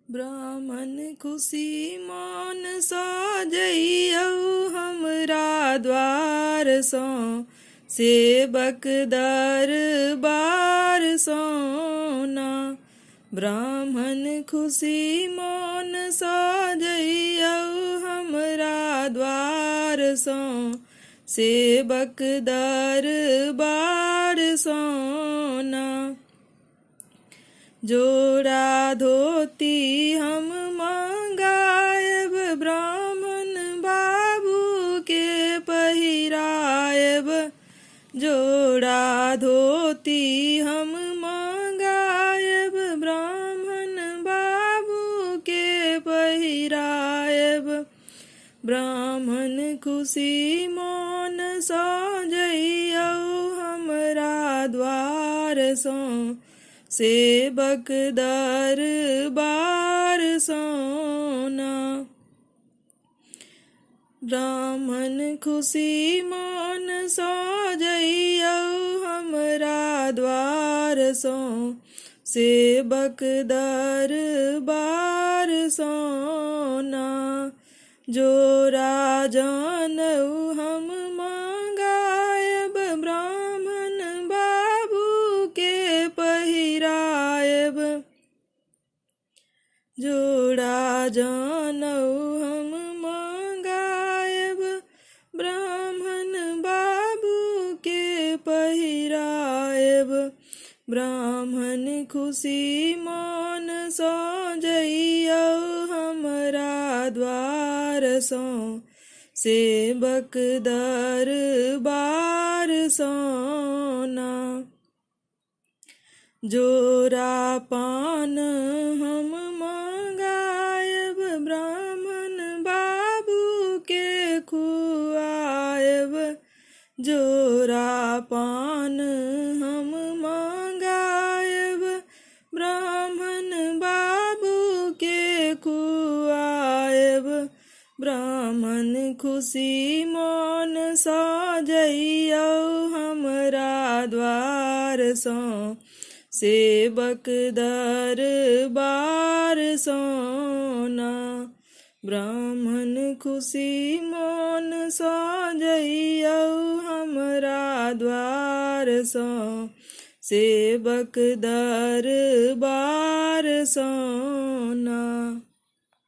ब्राह्मण खुशी मान साजइयौ हमरा द्वार सो, सेवक दरबार सोना। ब्राह्मण खुशी मान साजइयौ हमरा द्वार सो, सेवक दरबार सोना। जोड़ा धोती हम मंगायब ब्राह्मण बाबू के पहिरायब। जोड़ा धोती हम मंगायब ब्राह्मण बाबू के पहिरायब। ब्राह्मण खुशी मन साजइयौ हमरा द्वार सो, सेवक दरबार सोना। ब्राह्मण खुशी मन साजइयौ हमरा द्वार सो, सेवक दरबार सोना। जोड़ा जनऊ हम मंगायब ब्राह्मण बाबू के पहिरायब। जोड़ा जनऊ हम मंगायब ब्राह्मण बाबू के पहिरायब। ब्राह्मण खुशी मन साजइयौ हमरा द्वार सो, सेवक दरबार सोना। जोड़ा पान हम मंगायब ब्राह्मण बाबू के खुआयब। जोड़ा पान हम मंगायब ब्राह्मण बाबू के खुआयब। ब्राह्मण खुशी मन साजइयौ हमरा द्वार सो, सेवक दरबार सोना। ब्राह्मण खुशी मन साजइयौ हमरा द्वार सो, सेवक दरबार सोना।